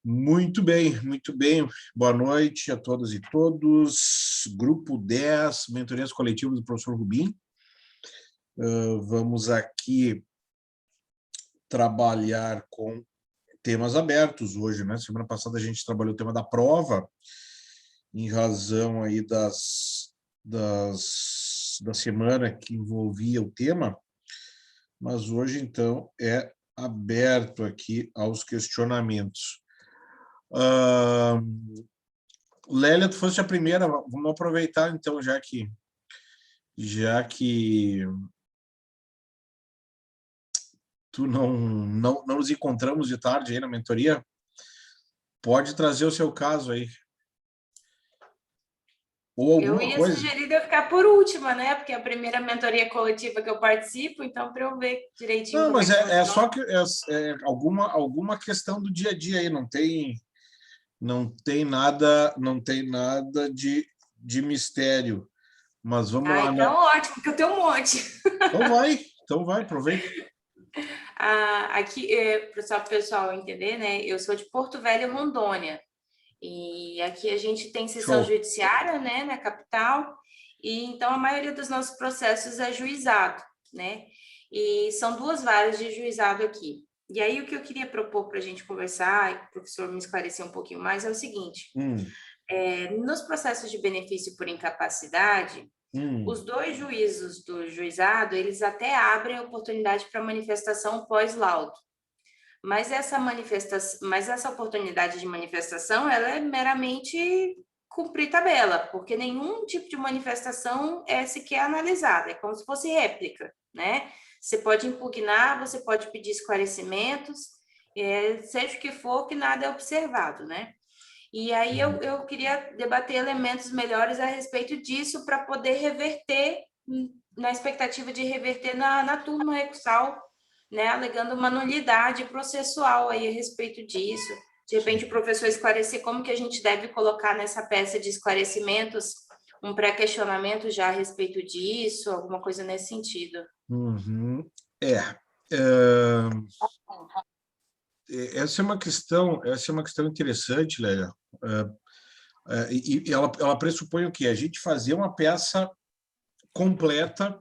Muito bem, muito bem. Boa noite a todas e todos. Grupo 10, Mentorias Coletivas do professor Rubim. Vamos aqui trabalhar com temas abertos hoje, né? Semana passada a gente trabalhou o tema da prova, em razão aí da semana que envolvia o tema, mas hoje, então, é aberto aqui aos questionamentos. Lélia, tu foste a primeira, vamos aproveitar então, já que tu não nos encontramos de tarde aí na mentoria, pode trazer o seu caso aí. Ou Eu alguma ia coisa. sugerir de eu ficar por última, né? Porque é a primeira mentoria coletiva que eu participo, então para eu ver direitinho Não, como é mas que é funciona. só que alguma questão do dia a dia aí, não tem nada de mistério. Mas vamos Ah, lá, então né? ótimo, porque eu tenho um monte. Então vai, aproveita. Aqui, para o pessoal entender, né? Eu sou de Porto Velho, Rondônia. E aqui a gente tem sessão Show. judiciária, né, na capital, e então a maioria dos nossos processos é juizado, né? E são duas varas de juizado aqui. E aí o que eu queria propor para a gente conversar, e o professor me esclarecer um pouquinho mais, é o seguinte: nos processos de benefício por incapacidade, os dois juízos do juizado, eles até abrem oportunidade para manifestação pós-laudo. Mas essa oportunidade de manifestação, ela é meramente cumprir tabela, porque nenhum tipo de manifestação é sequer analisada, é como se fosse réplica, né? Você pode impugnar, você pode pedir esclarecimentos, seja o que for, que nada é observado, né? E aí eu queria debater elementos melhores a respeito disso para poder reverter, na expectativa de reverter na turma recursal, né, alegando uma nulidade processual aí a respeito disso. De repente, o professor esclarecer como que a gente deve colocar nessa peça de esclarecimentos um pré-questionamento já a respeito disso, alguma coisa nesse sentido. Essa é uma questão interessante, Lélia. E ela pressupõe o quê? A gente fazer uma peça completa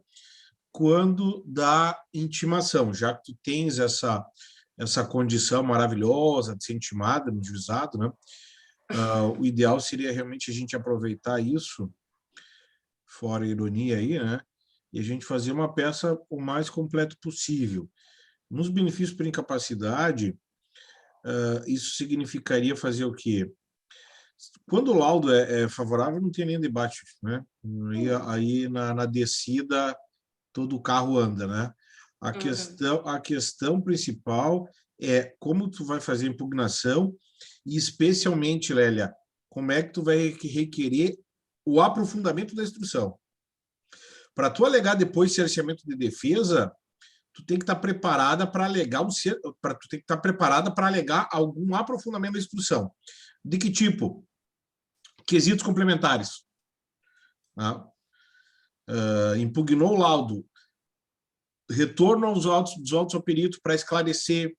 quando dá intimação, já que tu tens essa condição maravilhosa de ser intimada no juizado, né? O ideal seria realmente a gente aproveitar isso, fora a ironia aí, né? E a gente fazer uma peça o mais completa possível. Nos benefícios por incapacidade, isso significaria fazer o quê? Quando o laudo é favorável, não tem nem debate, né? Aí na descida, todo o carro anda, né? A questão principal é como tu vai fazer a impugnação e, especialmente, Lélia, como é que tu vai requerer o aprofundamento da instrução. Para tu alegar depois cerceamento de defesa, tu tem que estar preparada para alegar tu tem que estar preparada para alegar algum aprofundamento da instrução. De que tipo? Quesitos complementares. Tá? Impugnou o laudo, retorno dos autos ao perito para esclarecer,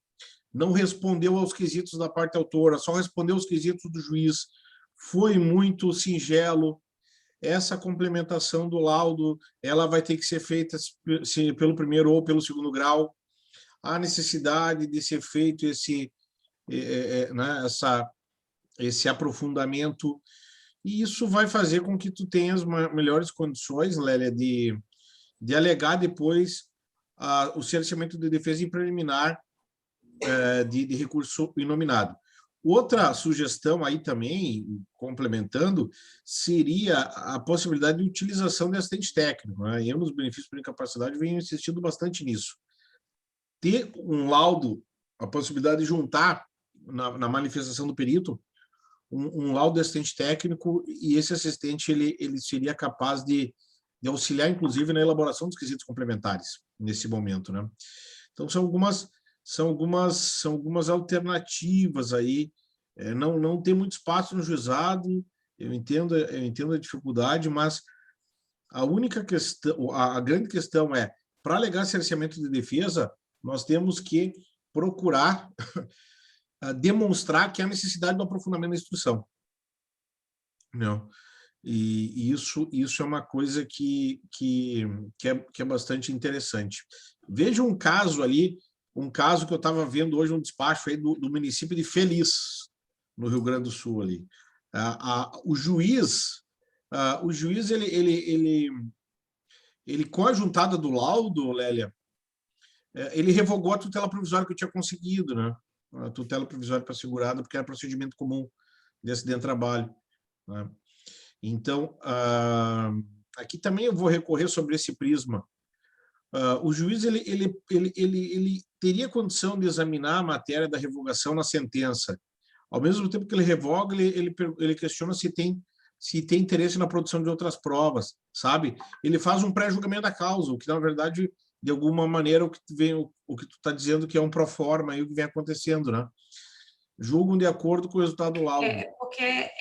não respondeu aos quesitos da parte autora, só respondeu aos quesitos do juiz, foi muito singelo. Essa complementação do laudo, ela vai ter que ser feita pelo primeiro ou pelo segundo grau. Há necessidade de ser feito esse aprofundamento, e isso vai fazer com que tu tenhas melhores condições, Lélia, de alegar depois o cerceamento de defesa em preliminar de recurso inominado. Outra sugestão aí também, complementando, seria a possibilidade de utilização de assistente técnico, né? Eu, nos benefícios por incapacidade, venho insistindo bastante nisso. Ter um laudo, a possibilidade de juntar na manifestação do perito um laudo de assistente técnico, e esse assistente ele seria capaz de auxiliar, inclusive, na elaboração dos quesitos complementares nesse momento, né? Então, são algumas alternativas aí. Não tem muito espaço no juizado, eu entendo a dificuldade, mas a única questão, a grande questão é, para alegar cerceamento de defesa, nós temos que procurar demonstrar que há necessidade do aprofundamento da instrução. Não. E isso é uma coisa que é bastante interessante. Veja um caso ali, um caso que eu estava vendo hoje, um despacho aí do município de Feliz, no Rio Grande do Sul ali. O juiz ele com a juntada do laudo, Lélia, ele revogou a tutela provisória que eu tinha conseguido, né? A tutela provisória para segurada, porque era procedimento comum de acidente de trabalho, né? Então, aqui também eu vou recorrer sobre esse prisma. O juiz ele teria condição de examinar a matéria da revogação na sentença. Ao mesmo tempo que ele revoga, ele questiona se tem interesse na produção de outras provas, sabe? Ele faz um pré-julgamento da causa, o que, na verdade, de alguma maneira, o que tu está dizendo que é um proforma aí, o que vem acontecendo, né? Julgam de acordo com o resultado do laudo. Porque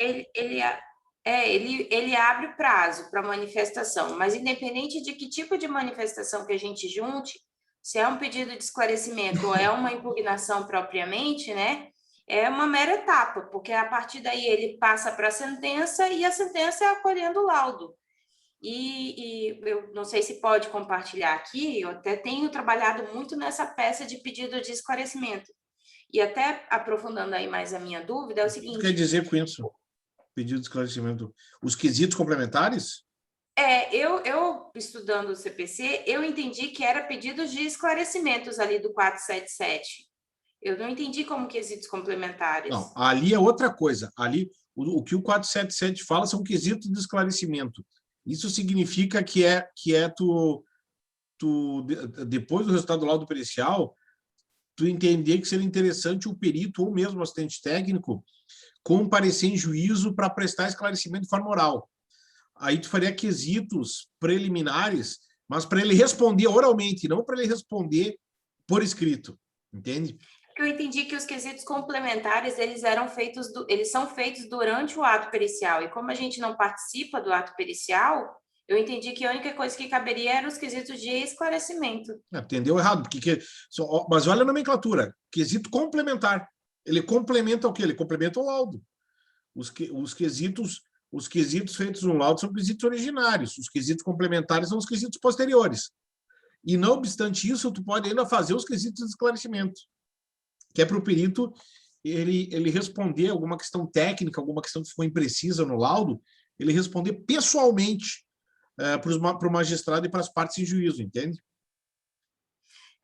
ele abre prazo para manifestação, mas independente de que tipo de manifestação que a gente junte, se é um pedido de esclarecimento ou é uma impugnação propriamente, né? É uma mera etapa, porque a partir daí ele passa para a sentença e a sentença é acolhendo o laudo. E eu não sei se pode compartilhar aqui, eu até tenho trabalhado muito nessa peça de pedido de esclarecimento. E até aprofundando aí mais a minha dúvida, é o seguinte... O que quer dizer com isso? Pedido de esclarecimento. Os quesitos complementares? Eu estudando o CPC, eu entendi que era pedidos de esclarecimentos ali do 477. Eu não entendi como quesitos complementares. Não, ali é outra coisa. Ali, o que o 477 fala são quesitos de esclarecimento. Isso significa que depois do resultado do laudo pericial, tu entender que seria interessante o perito ou mesmo o assistente técnico comparecer em juízo para prestar esclarecimento de forma oral. Aí tu faria quesitos preliminares, mas para ele responder oralmente, não para ele responder por escrito, entende? Eu entendi que os quesitos complementares eles são feitos durante o ato pericial, e como a gente não participa do ato pericial, eu entendi que a única coisa que caberia eram os quesitos de esclarecimento. Entendeu errado, mas olha a nomenclatura, quesito complementar. Ele complementa o quê? Ele complementa o laudo. Os quesitos feitos no laudo são quesitos originários, os quesitos complementares são os quesitos posteriores. E não obstante isso, tu pode ainda fazer os quesitos de esclarecimento, que é para o perito ele responder alguma questão técnica, alguma questão que ficou imprecisa no laudo, ele responder pessoalmente para o magistrado e para as partes em juízo, entende?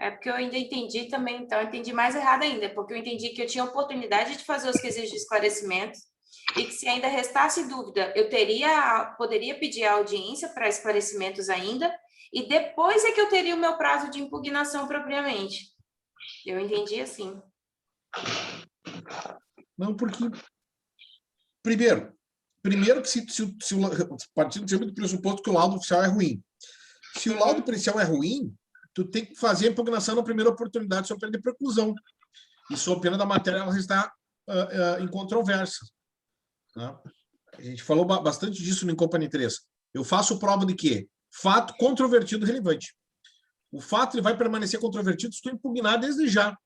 É porque eu ainda entendi também, então eu entendi mais errado ainda, porque eu entendi que eu tinha oportunidade de fazer os quesitos de esclarecimento e que se ainda restasse dúvida, eu poderia pedir a audiência para esclarecimentos ainda e depois é que eu teria o meu prazo de impugnação propriamente. Eu entendi assim. Não, porque primeiro que se partindo do pressuposto que o laudo oficial é ruim. Se o laudo pericial é ruim, tu tem que fazer a impugnação na primeira oportunidade, sob pena de preclusão. E sob pena da matéria ela está em controvérsia. Tá? A gente falou bastante disso no Incompany 3. Eu faço prova de quê? Fato controvertido relevante. O fato ele vai permanecer controvertido se tu impugnar desde já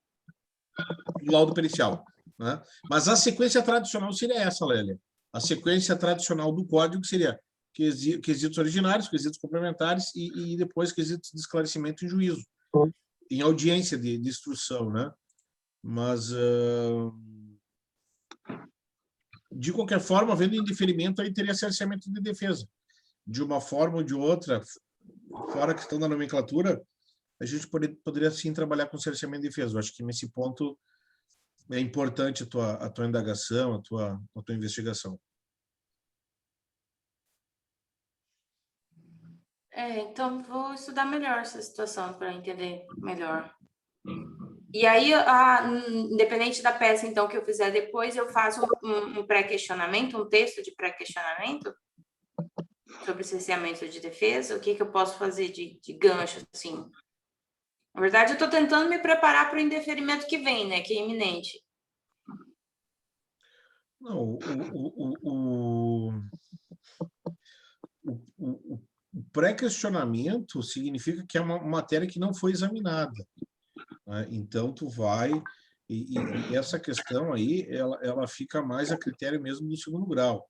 o laudo pericial. Né? Mas a sequência tradicional seria essa, Lélia. A sequência tradicional do código seria quesitos originários, quesitos complementares e depois quesitos de esclarecimento em juízo, em audiência de instrução, né? Mas, de qualquer forma, havendo indeferimento, aí teria cerceamento de defesa. De uma forma ou de outra, fora a questão da nomenclatura, a gente poderia, sim, trabalhar com cerceamento de defesa. Eu acho que, nesse ponto, é importante a tua indagação, a tua investigação. Então vou estudar melhor essa situação para entender melhor. E aí, independente da peça, então, que eu fizer depois, eu faço um pré-questionamento, um texto de pré-questionamento sobre cerceamento de defesa. O que eu posso fazer de gancho, assim? Na verdade, eu estou tentando me preparar para o indeferimento que vem, né? Que é iminente. Não, o pré-questionamento significa que é uma matéria que não foi examinada. Né? Então, tu vai E essa questão aí, ela fica mais a critério mesmo do segundo grau,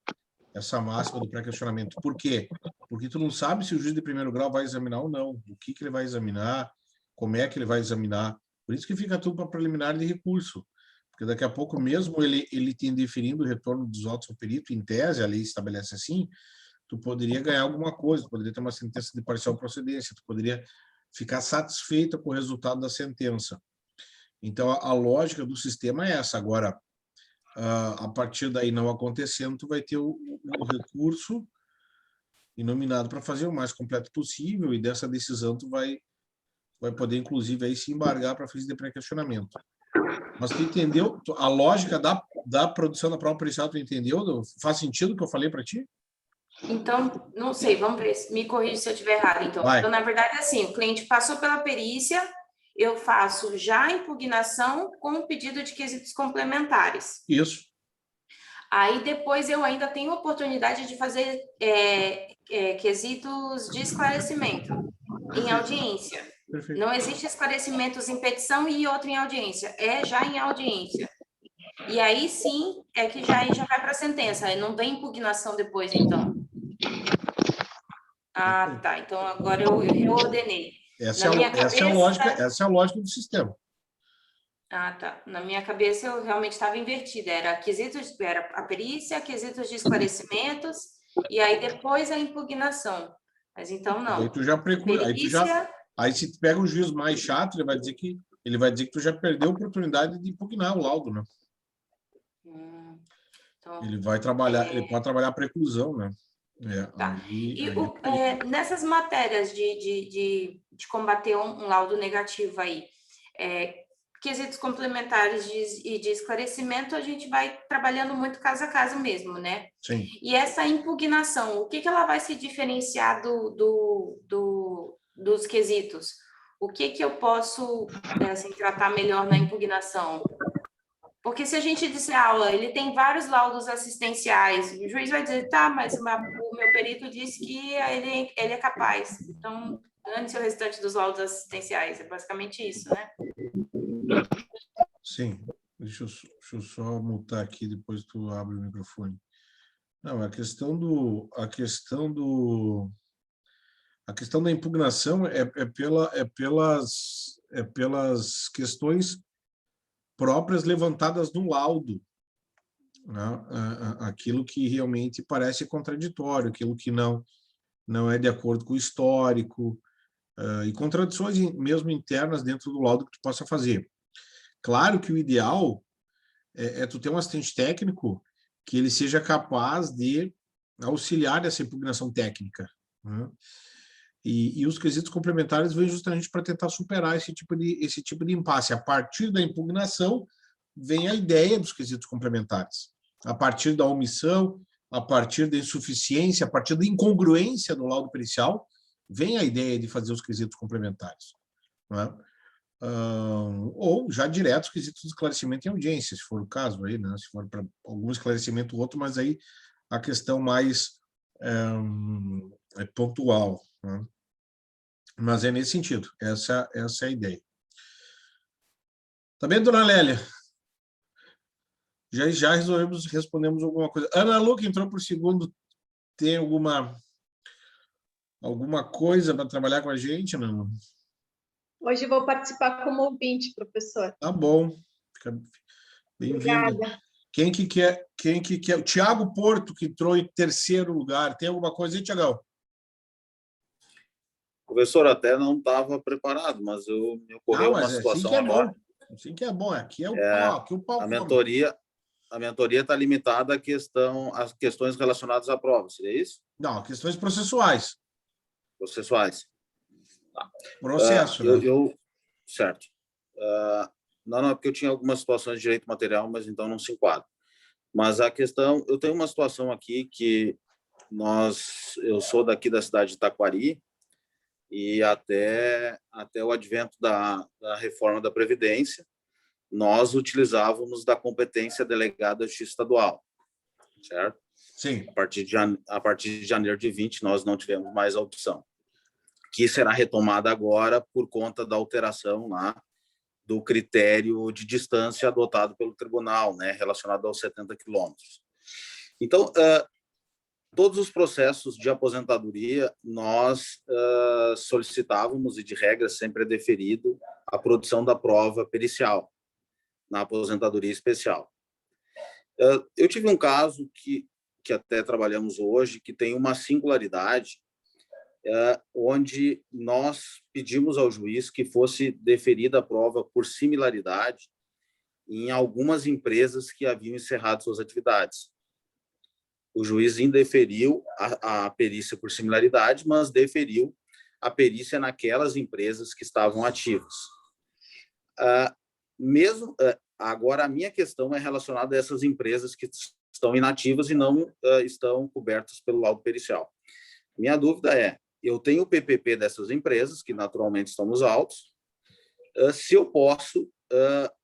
essa máxima do pré-questionamento. Por quê? Porque tu não sabe se o juiz de primeiro grau vai examinar ou não, o que ele vai examinar, como é que ele vai examinar. Por isso que fica tudo para preliminar de recurso. Porque daqui a pouco, mesmo ele te indeferindo o retorno dos autos ao perito, em tese, a lei estabelece assim, tu poderia ganhar alguma coisa, tu poderia ter uma sentença de parcial procedência, tu poderia ficar satisfeita com o resultado da sentença. Então, a lógica do sistema é essa. Agora, a partir daí não acontecendo, tu vai ter o recurso inominado para fazer o mais completo possível, e dessa decisão tu vai poder, inclusive, aí se embargar para fins de pré-questionamento. Mas tu entendeu a lógica da produção da prova pericial? Tu entendeu? Faz sentido o que eu falei para ti? Então, não sei, vamos ver, me corrija se eu estiver errado. Então, na verdade, assim, o cliente passou pela perícia, eu faço já a impugnação com o pedido de quesitos complementares. Isso. Aí, depois, eu ainda tenho oportunidade de fazer quesitos de esclarecimento em audiência. Perfeito. Não existe esclarecimentos em petição e outro em audiência, é já em audiência. E aí, sim, é que já vai para a sentença, aí não tem impugnação depois, então. Ah, tá. Então, agora eu reordenei. Essa é a lógica do sistema. Ah, tá. Na minha cabeça, eu realmente estava invertida. Era a perícia, quesitos de esclarecimentos, e aí depois a impugnação. Mas então, não. Aí tu já aí se tu pega um juiz mais chato, ele vai dizer que tu já perdeu a oportunidade de impugnar o laudo, né? Então, ele vai trabalhar, ele pode trabalhar a preclusão, né? Tá. Nessas matérias de combater um laudo negativo aí, quesitos complementares e de esclarecimento, a gente vai trabalhando muito caso a caso mesmo, né? Sim. E essa impugnação, o que ela vai se diferenciar dos quesitos? O que eu posso assim, tratar melhor na impugnação? Porque se a gente disser, ele tem vários laudos assistenciais, o juiz vai dizer, tá, mas o meu perito disse que ele é capaz. Então, dane-se o restante dos laudos assistenciais. É basicamente isso, né? Sim. Deixa eu só mutar aqui, depois tu abre o microfone. Não, a questão da impugnação é pelas questões próprias levantadas no laudo, né? Aquilo que realmente parece contraditório, aquilo que não é de acordo com o histórico, e contradições mesmo internas dentro do laudo que tu possa fazer. Claro que o ideal é tu ter um assistente técnico que ele seja capaz de auxiliar nessa impugnação técnica, né? E os quesitos complementares vêm justamente para tentar superar esse tipo de impasse. A partir da impugnação, vem a ideia dos quesitos complementares. A partir da omissão, a partir da insuficiência, a partir da incongruência do laudo pericial, vem a ideia de fazer os quesitos complementares, né? Ou já direto os quesitos de esclarecimento em audiência, se for o caso, aí, né? Se for para algum esclarecimento ou outro, mas aí a questão mais é pontual, né? Mas é nesse sentido, essa é a ideia. Tá bem, dona Lélia? Já respondemos alguma coisa. Ana Lu, que entrou por segundo, tem alguma coisa para trabalhar com a gente? Não? Hoje vou participar como ouvinte, professor. Tá bom. Fica bem-vindo. Quem que quer? O Tiago Porto, que entrou em terceiro lugar. Tem alguma coisa aí, Tiagão? Professor, até não estava preparado, mas me ocorreu uma situação assim agora. Assim que é bom. Aqui é o pau. Aqui o pau. A mentoria está limitada às questões relacionadas à prova, seria isso? Não, questões processuais. Processuais. Tá. Processo, né? Certo. Não, é porque eu tinha algumas situações de direito material, mas então não se enquadra. Mas a questão, eu tenho uma situação aqui que eu sou daqui da cidade de Taquari, e até o advento da reforma da Previdência, nós utilizávamos da competência delegada da Justiça Estadual, certo? Sim. A partir de janeiro de 20, nós não tivemos mais a opção, que será retomada agora por conta da alteração lá do critério de distância adotado pelo tribunal, né, relacionado aos 70 quilômetros. Então, todos os processos de aposentadoria, nós solicitávamos, e de regra sempre é deferido, a produção da prova pericial na aposentadoria especial. Eu tive um caso que até trabalhamos hoje, que tem uma singularidade, onde nós pedimos ao juiz que fosse deferida a prova por similaridade em algumas empresas que haviam encerrado suas atividades. O juiz indeferiu a perícia por similaridade, mas deferiu a perícia naquelas empresas que estavam ativas. Agora, a minha questão é relacionada a essas empresas que estão inativas e não estão cobertas pelo laudo pericial. Minha dúvida é, eu tenho o PPP dessas empresas, que naturalmente estão nos autos, se eu posso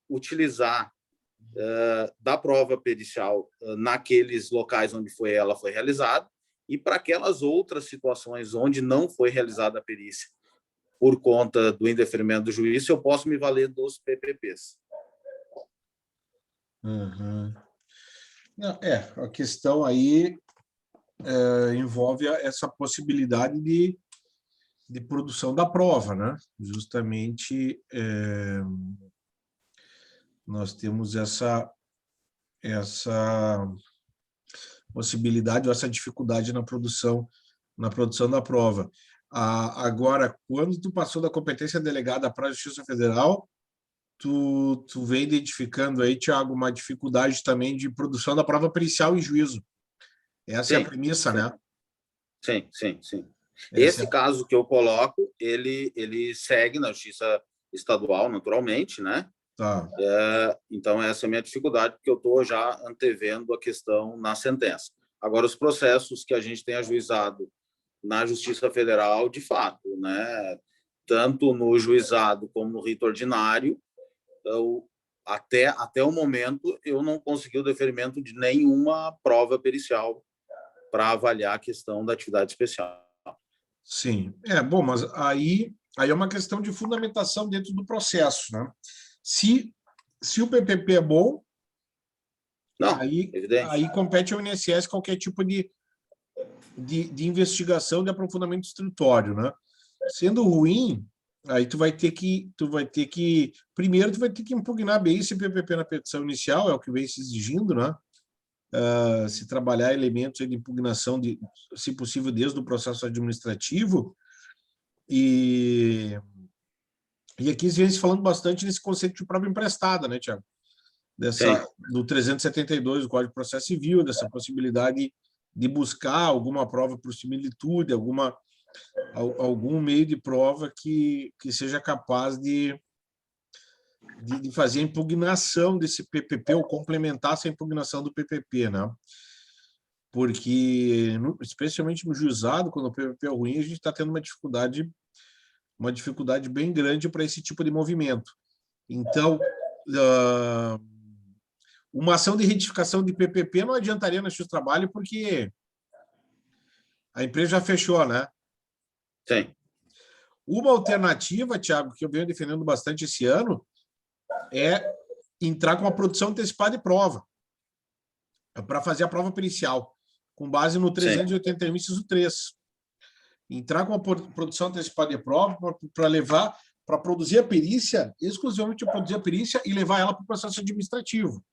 utilizar da prova pericial naqueles locais onde ela foi realizada, e para aquelas outras situações onde não foi realizada a perícia por conta do indeferimento do juiz, eu posso me valer dos PPPs. Uhum. Não, a questão aí envolve essa possibilidade de produção da prova, né? Justamente nós temos essa possibilidade ou essa dificuldade na produção da prova. Agora, quando tu passou da competência delegada para a Justiça Federal, tu vem identificando aí, Thiago, uma dificuldade também de produção da prova pericial em juízo. Essa é a premissa, né? Sim. Esse caso que eu coloco, ele segue na Justiça Estadual, naturalmente, né? Tá. Então, essa é a minha dificuldade, porque eu estou já antevendo a questão na sentença. Agora, os processos que a gente tem ajuizado na Justiça Federal, de fato, né? Tanto no juizado como no rito ordinário, até o momento, eu não consegui o deferimento de nenhuma prova pericial para avaliar a questão da atividade especial. Sim. Bom, mas aí é uma questão de fundamentação dentro do processo, né? Se o PPP é bom, aí compete ao INSS qualquer tipo de investigação, de aprofundamento instrutório, né? Sendo ruim, aí tu vai ter que primeiro tu vai ter que impugnar bem esse PPP na petição inicial, é o que vem se exigindo, né? Se trabalhar elementos de impugnação, se possível, desde o processo administrativo. E aqui vem se falando bastante nesse conceito de prova emprestada, né, Thiago? Do 372 do Código de Processo Civil, dessa possibilidade de buscar alguma prova por similitude, algum meio de prova que seja capaz de fazer a impugnação desse PPP ou complementar essa impugnação do PPP, né? Porque, especialmente no juizado, quando o PPP é ruim, a gente está tendo uma dificuldade bem grande para esse tipo de movimento. Então, uma ação de retificação de PPP não adiantaria na Justiça do Trabalho, porque a empresa já fechou, né? Sim. Uma alternativa, Thiago, que eu venho defendendo bastante esse ano, é entrar com a produção antecipada de prova, para fazer a prova pericial, com base no 381, inciso 3. Entrar com a produção antecipada de prova para produzir a perícia, exclusivamente produzir a perícia e levar ela para o processo administrativo.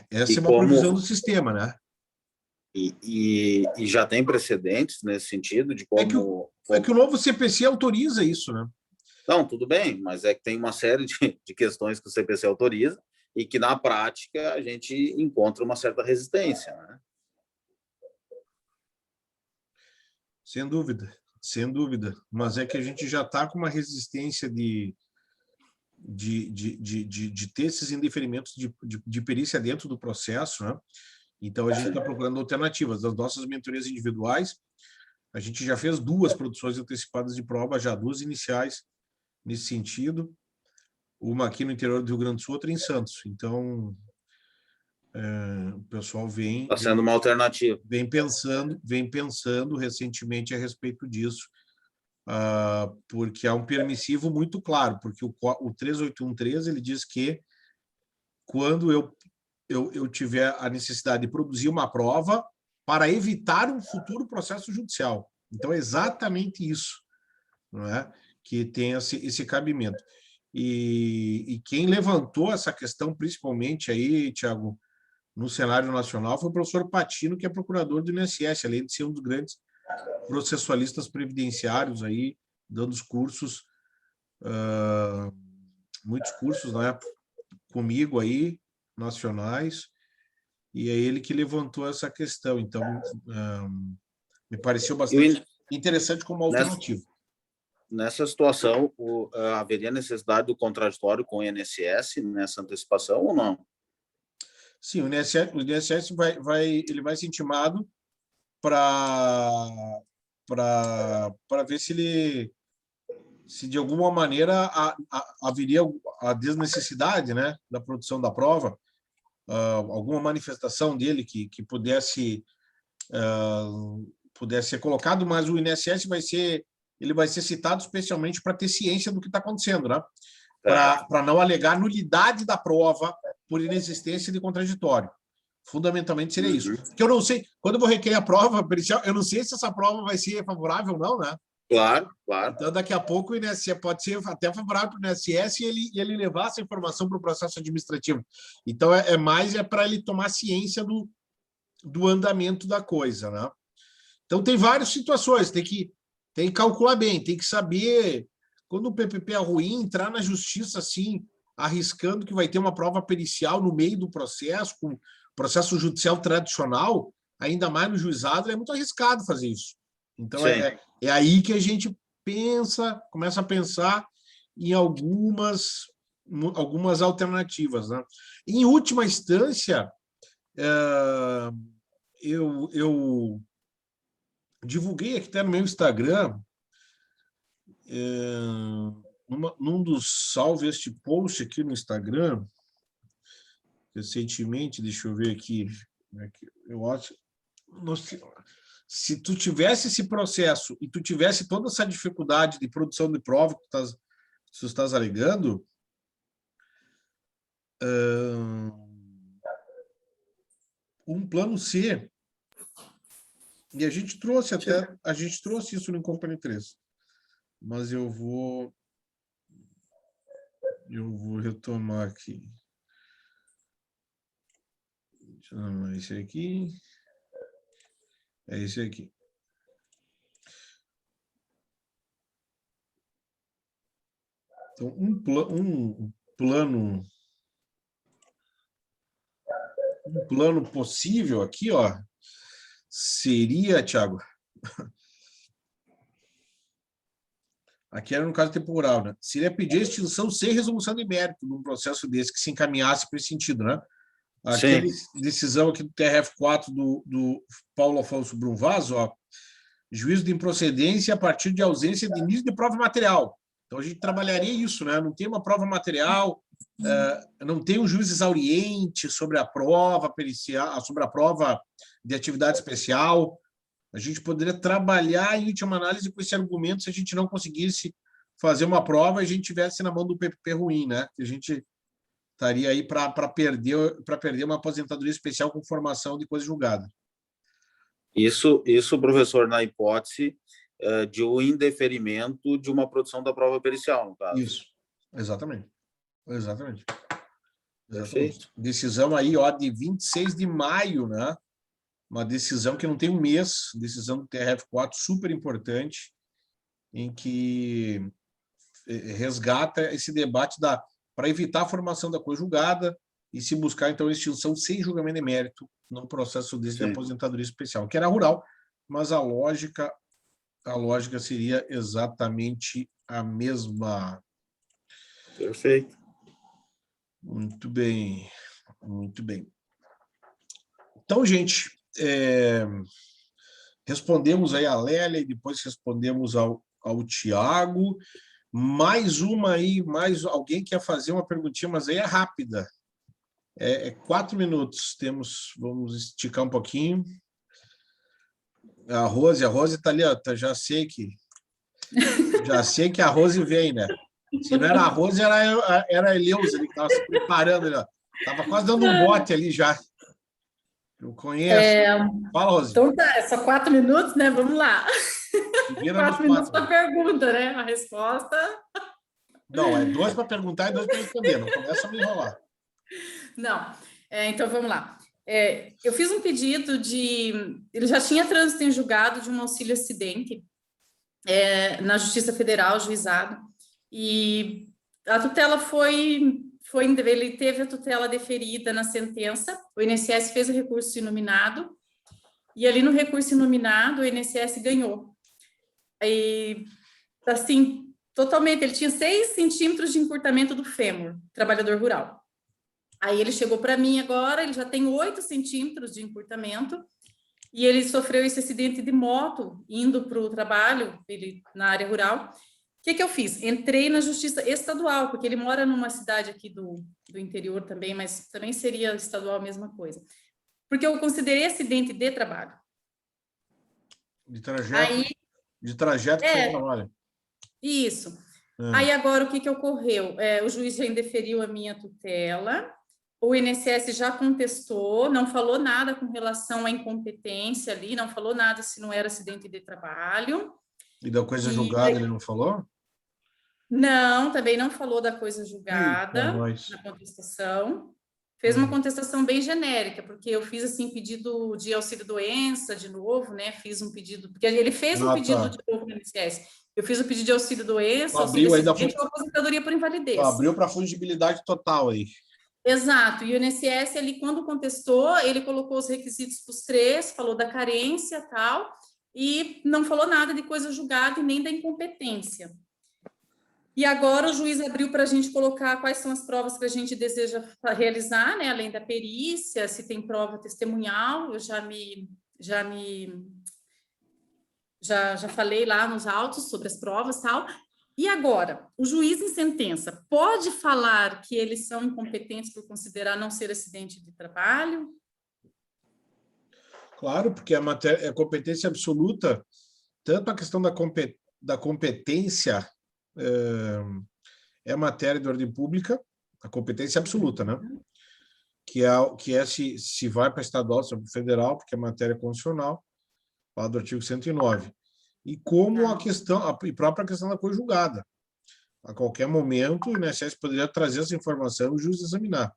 Essa é uma previsão do sistema, né? E já tem precedentes nesse sentido de como... É que o novo CPC autoriza isso, né? Não, tudo bem, mas é que tem uma série de questões que o CPC autoriza e que, na prática, a gente encontra uma certa resistência, né? Sem dúvida. Mas é que a gente já está com uma resistência de ter esses indeferimentos de perícia dentro do processo, né? Então, a gente está procurando alternativas. Das nossas mentorias individuais, a gente já fez 2 produções antecipadas de prova, já 2 iniciais nesse sentido, uma aqui no interior do Rio Grande do Sul, outra em Santos. Então, o pessoal está sendo uma alternativa. Vem pensando recentemente a respeito disso, porque é um permissivo muito claro, porque o 3813 ele diz que quando eu tiver a necessidade de produzir uma prova para evitar um futuro processo judicial. Então, é exatamente isso, não é? Que tem esse cabimento. E quem levantou essa questão, principalmente aí, Tiago, no cenário nacional, foi o professor Patino, que é procurador do INSS, além de ser um dos grandes processualistas previdenciários aí, dando os cursos, muitos cursos, né, comigo aí, nacionais, e é ele que levantou essa questão. Então, me pareceu bastante interessante como alternativa. Nessa situação, haveria necessidade do contraditório com o INSS nessa antecipação ou não? Sim, o INSS ele vai ser intimado para ver se de alguma maneira haveria a desnecessidade, né, da produção da prova, alguma manifestação dele que pudesse ser colocado, mas o INSS vai ser citado especialmente para ter ciência do que está acontecendo, né? Para não alegar nulidade da prova por inexistência de contraditório. Fundamentalmente seria isso. Porque eu não sei, quando eu vou requerer a prova pericial, eu não sei se essa prova vai ser favorável ou não, né? Claro. Então, daqui a pouco o INSS pode ser até favorável para o INSS e ele levar essa informação para o processo administrativo. Então, é mais para ele tomar ciência do andamento da coisa, né? Então, tem várias situações, tem que calcular bem, tem que saber, quando o PPP é ruim, entrar na justiça assim, arriscando que vai ter uma prova pericial no meio do processo, com processo judicial tradicional, ainda mais no juizado, é muito arriscado fazer isso. Então, é aí que a gente começa a pensar em algumas alternativas, né? Em última instância, eu divulguei aqui até no meu Instagram, num dos salve este post aqui no Instagram, recentemente, deixa eu ver aqui, eu acho, se tu tivesse esse processo e tu tivesse toda essa dificuldade de produção de prova que tu estás alegando, um plano C, e a gente trouxe isso no Company 3, mas eu vou retomar aqui. Esse aqui. É esse aqui. Então, um plano possível aqui, ó, seria, Tiago, aqui era no caso temporal, né? Seria pedir a extinção sem resolução de mérito num processo desse que se encaminhasse para esse sentido, né? Aquela decisão aqui do TRF4 do Paulo Afonso Brunvaso, ó, juízo de improcedência a partir de ausência de início de prova material. Então, a gente trabalharia isso, né? Não tem uma prova material, não tem um juiz exauriente sobre a prova pericial, sobre a prova de atividade especial. A gente poderia trabalhar em última análise com esse argumento se a gente não conseguisse fazer uma prova e a gente tivesse na mão do PPP ruim, né? Que a gente estaria aí para perder uma aposentadoria especial com formação de coisa julgada. Isso, professor, na hipótese de um indeferimento de uma produção da prova pericial, no caso. Isso, exatamente. Perfeito. Decisão aí, ó, de 26 de maio, né? Uma decisão que não tem um mês, decisão do TRF4 super importante, em que resgata esse debate para evitar a formação da coisa julgada e se buscar, então, a extinção sem julgamento de mérito num processo desse de aposentadoria especial, que era rural, mas a lógica seria exatamente a mesma. Perfeito. Muito bem, muito bem. Então, gente, respondemos aí a Lélia e depois respondemos ao Tiago. Mais uma aí, mais alguém quer fazer uma perguntinha, mas aí é rápida. 4 minutos. Vamos esticar um pouquinho. A Rose está ali, ó, já sei que Já sei que a Rose vem, né? Se não era a Rose, era a Eleusa ali, que estava se preparando ali, ó. Estava quase dando um bote ali já. Eu conheço. Fala, Rose. Então tá, é só 4 minutos, né? Vamos lá. Vira 4 minutos para a pergunta, né? A resposta. Não, é 2 para perguntar e 2 para responder. Não começa a me enrolar. Não. Então vamos lá. Eu fiz um pedido de. Ele já tinha trânsito em julgado de um auxílio acidente na Justiça Federal, juizado, e a tutela ele teve a tutela deferida na sentença, o INSS fez o recurso inominado, e ali no recurso inominado o INSS ganhou. E, assim, totalmente, ele tinha 6 centímetros de encurtamento do fêmur, trabalhador rural. Aí ele chegou para mim agora, ele já tem 8 centímetros de encurtamento, e ele sofreu esse acidente de moto, indo para o trabalho, ele na área rural. O que eu fiz? Entrei na Justiça Estadual, porque ele mora numa cidade aqui do interior também, mas também seria estadual a mesma coisa. Porque eu considerei acidente de trabalho. De trajeto que você trabalha. Isso. Aí agora o que ocorreu? O juiz já indeferiu a minha tutela, o INSS já contestou, não falou nada com relação à incompetência ali, não falou nada se não era acidente de trabalho. E da coisa julgada ele não falou? Não, também não falou da coisa julgada na contestação. Fez uma contestação bem genérica, porque eu fiz assim pedido de auxílio-doença de novo, né? Fiz um pedido, porque ele fez um pedido de novo no INSS. Eu fiz o pedido de auxílio-doença, auxílio-acidente ou aposentadoria por invalidez. Abriu para fungibilidade total aí. Exato, e o INSS, ele, quando contestou, ele colocou os requisitos para os 3, falou da carência e tal, e não falou nada de coisa julgada e nem da incompetência. E agora o juiz abriu para a gente colocar quais são as provas que a gente deseja realizar, né, além da perícia, se tem prova testemunhal, eu já falei lá nos autos sobre as provas e tal. E agora, o juiz em sentença pode falar que eles são incompetentes por considerar não ser acidente de trabalho? Claro, porque a competência absoluta, tanto a questão da competência é matéria de ordem pública, a competência absoluta, né? Que é se vai para estadual, se vai para federal, porque é matéria constitucional, lá do artigo 109. E como a própria questão da coisa julgada. A qualquer momento, o INSS poderia trazer essa informação e o juiz examinar.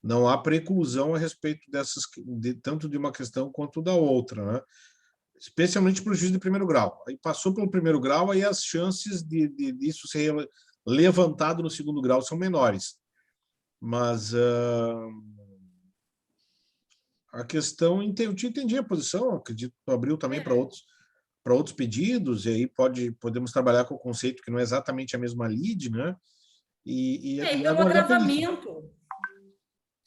Não há preclusão a respeito tanto de uma questão quanto da outra, né? Especialmente para o juiz de primeiro grau. Aí passou pelo primeiro grau, aí as chances disso ser levantado no segundo grau são menores. Mas a questão, eu te entendi a posição, acredito que abriu também para outros pedidos, e aí podemos trabalhar com o conceito que não é exatamente a mesma lide, né? E agora agravamento.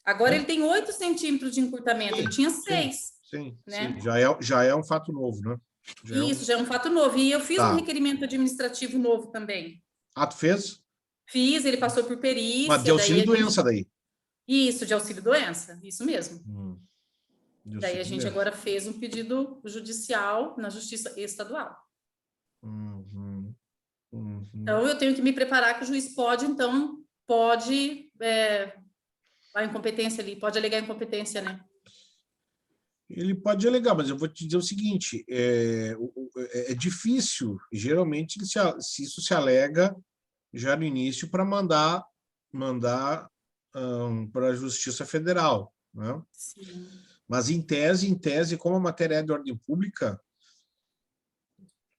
Agora ele tem 8 centímetros de encurtamento, ele tinha 6. Sim, né? Sim. Já é um fato novo, né? Já é um fato novo. E eu fiz um requerimento administrativo novo também. Tu fez? Fiz, ele passou por perícia. Mas de auxílio-doença daí? Isso, de auxílio-doença, isso mesmo. Daí a gente agora fez um pedido judicial na Justiça Estadual. Então, eu tenho que me preparar que o juiz pode a incompetência ali, pode alegar incompetência, né? Ele pode alegar, mas eu vou te dizer o seguinte, é difícil, geralmente, se isso se alega já no início para mandar para a Justiça Federal, né? Sim. Mas, em tese, como a matéria é de ordem pública,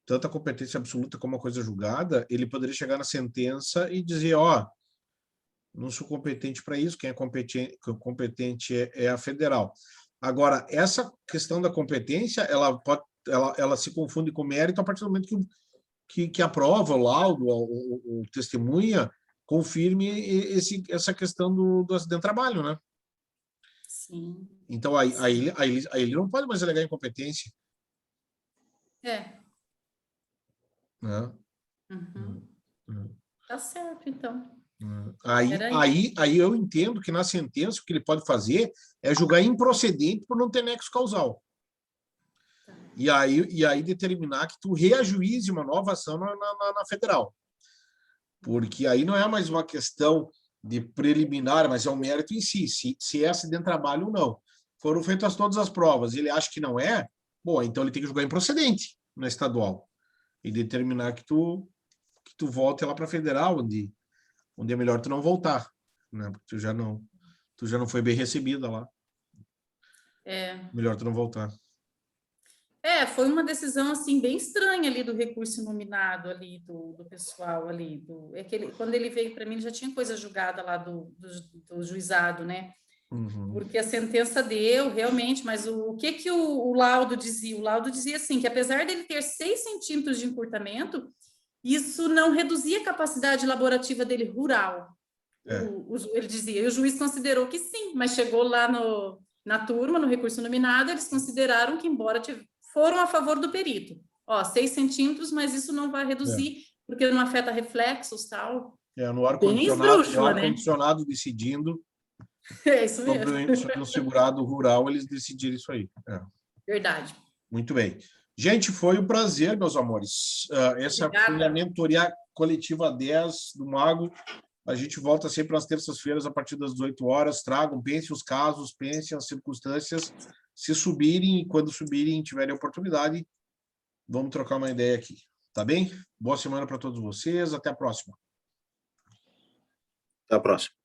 tanto a competência absoluta como a coisa julgada, ele poderia chegar na sentença e dizer, não sou competente para isso, quem é competente é a federal. Agora, essa questão da competência, ela se confunde com mérito a partir do momento que a prova, o laudo, o testemunha, confirme essa questão do acidente de trabalho, né? Sim. Então, aí ele não pode mais alegar incompetência. Né? Tá certo, então. Aí eu entendo que na sentença o que ele pode fazer é julgar improcedente por não ter nexo causal. E aí determinar que tu reajuize uma nova ação na federal. Porque aí não é mais uma questão de preliminar, mas é o mérito em si, se é acidente de trabalho ou não. Foram feitas todas as provas, ele acha que não é, bom, então ele tem que julgar improcedente na estadual e determinar que tu volte lá para a federal, onde é melhor tu não voltar, né? Porque tu já não foi bem recebida lá. Melhor tu não voltar. Foi uma decisão assim bem estranha ali do recurso nominado ali do pessoal ali quando ele veio para mim ele já tinha coisa julgada lá do juizado, né? Uhum. Porque a sentença deu realmente, mas o que o laudo dizia? O laudo dizia assim que apesar dele ter 6 centímetros de encurtamento, isso não reduzia a capacidade laborativa dele rural. Ele dizia, e o juiz considerou que sim, mas chegou lá na turma, no recurso nominado, eles consideraram que, embora foram a favor do perito. 6 centímetros, mas isso não vai reduzir, porque não afeta reflexos e tal. No ar-condicionado decidindo isso mesmo. sobre o segurado rural, eles decidiram isso aí. Verdade. Muito bem. Gente, foi um prazer, meus amores. Essa foi a mentoria coletiva 10 do Mago. A gente volta sempre às terças-feiras, a partir das 18 horas. Tragam, pensem os casos, pensem as circunstâncias. Se subirem, e quando subirem, tiverem oportunidade, vamos trocar uma ideia aqui. Tá bem? Boa semana para todos vocês. Até a próxima. Até a próxima.